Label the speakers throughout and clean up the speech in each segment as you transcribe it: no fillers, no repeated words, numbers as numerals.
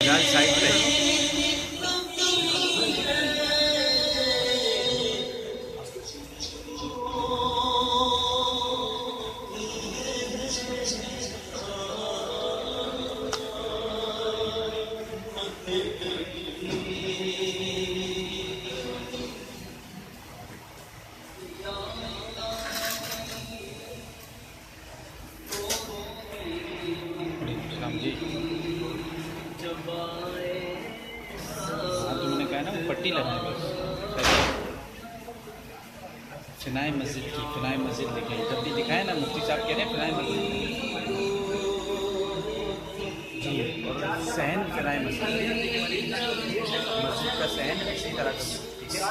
Speaker 1: Side पे तुमने कहा ना वो पट्टी लगाए बस फिनाई मस्जिद की फिनाई मस्जिद लिखे जब भी दिखाए ना मुफ्ती साहब कह रहे हैं फिनाई मस्जिद जी और सहन फिनाई मस्जिद का सहन इसी तरह का ठीक है।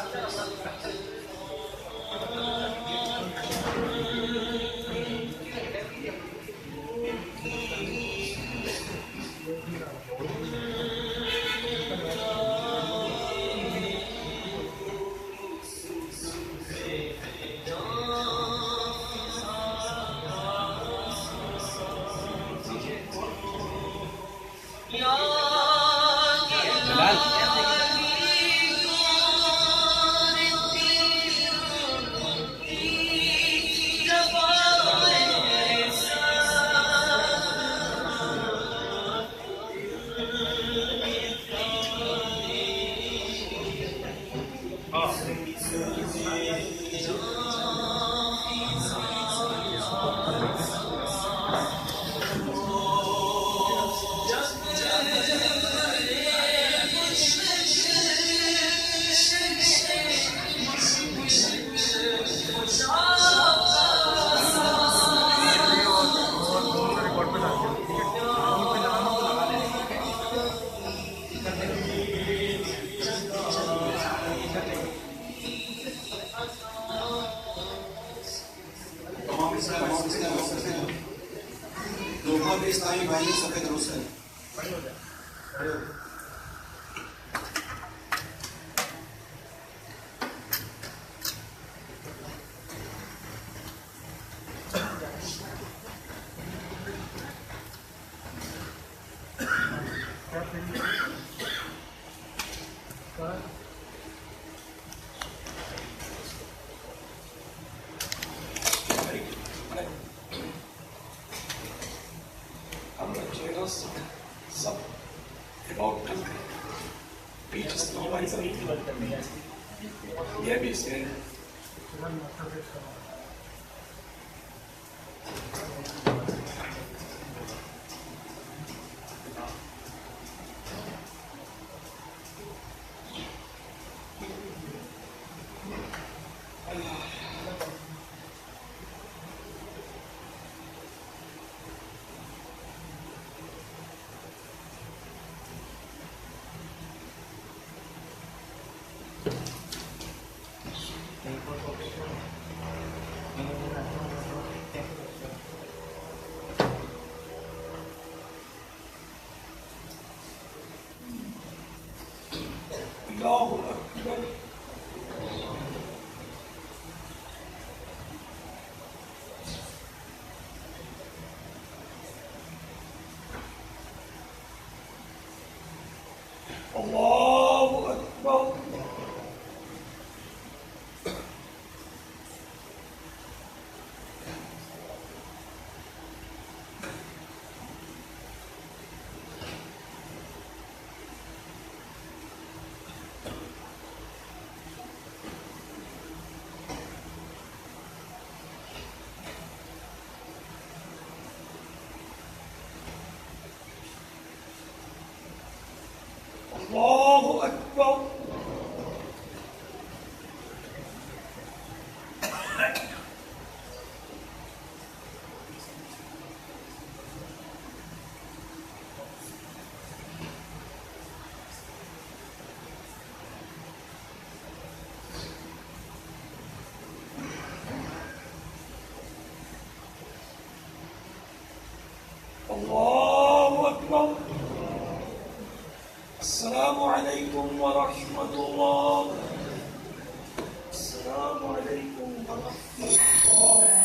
Speaker 2: इस्लामी भाई सफेद रोशन सब about country. Beaches ये भी इसके Allahu Akbar. Allahu Akbar. Allahu Akbar. Assalamu alaikum wa rahmatullah. Assalamu alaikum wa rahmatullah.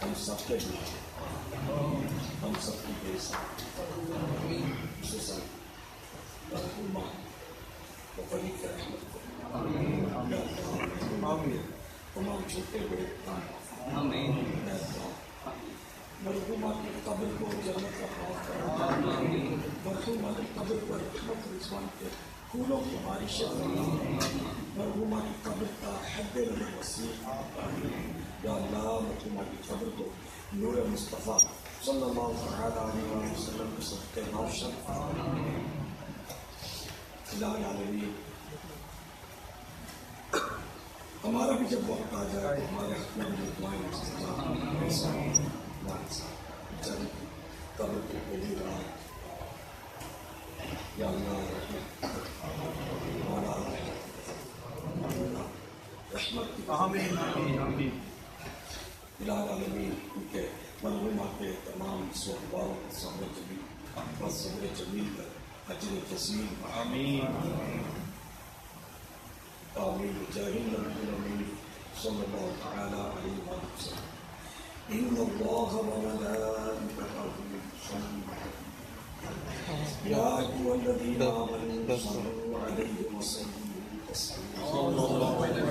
Speaker 2: हम सबके लिए हम सबकी बेसा सुसन रहमान और बड़ी रहमत आमीन तमाम छोटे बड़े आमीन मरहुमा की कब्र को जन्नत का खास करा मरहुमा की कब्र पर रहमत रिजवान के फूलों की बारिश मरहुमा की कब्र का हद वसील या अल्लाह मरहुमा की कब्र को नूर मुस्तफ़ा सल्लल्लाहु अलैहि वसल्लम के सदक़े रोशन इलाही आमीन। हमारा भी जब वक्त आ जाए तो हमारे अपने दुआएं कब्र को पहली रात या अल्लाह रहमत की आमीन आमीन इलाही आमीन। उनके मरहुमा के तमाम सुहबाओं सब्र जमील और सब्र जमील पर अजर जज़ील आमीन आमीन जाहिल नबी अमीन सल्लल्लाहु तआला अलैहि वसल्लम। इन्ना अल्लाह व मलाइकतहु युसल्लूना या अय्युहल्लज़ीना आमनू सल्लू अलैहि वसल्लिमू तस्लीमा सल्लल्लाहु अलैहि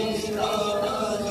Speaker 3: Thank you.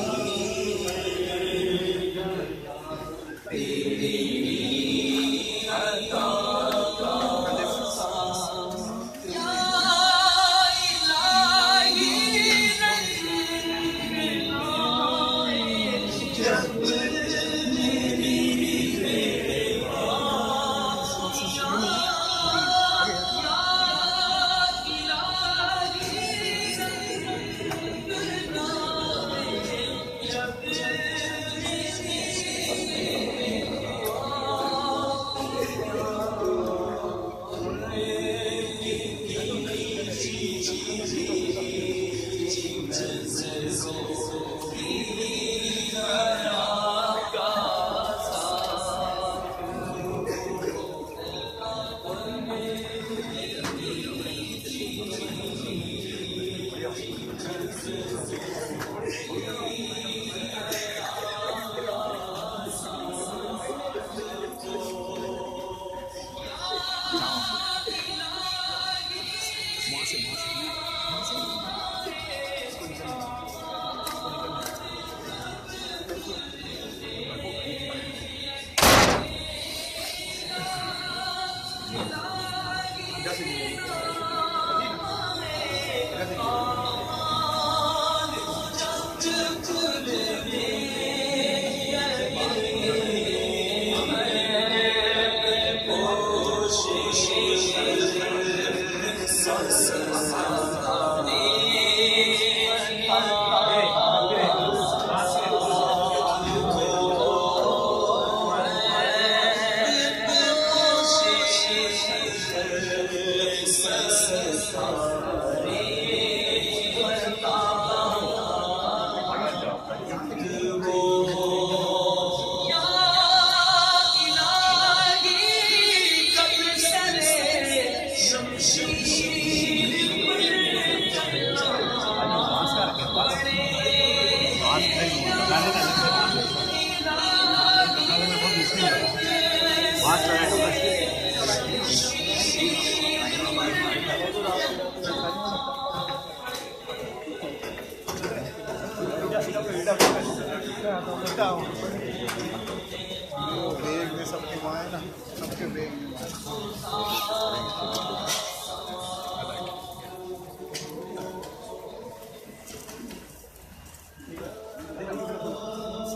Speaker 3: बेग में सबके वहाँ है ना, सबके बेग में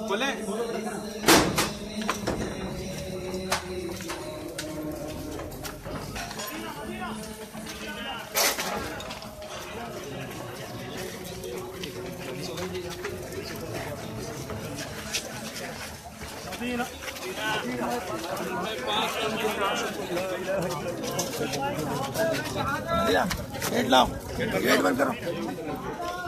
Speaker 3: बोले गेट लाओ, गेट बंद करो।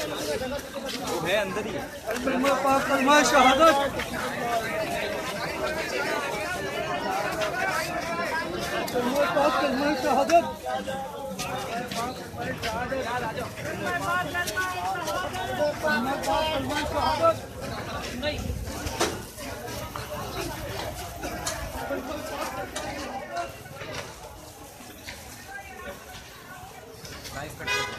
Speaker 1: है अंदर ही
Speaker 3: कलमा शहादत कलमा शहादत
Speaker 1: लाइव कट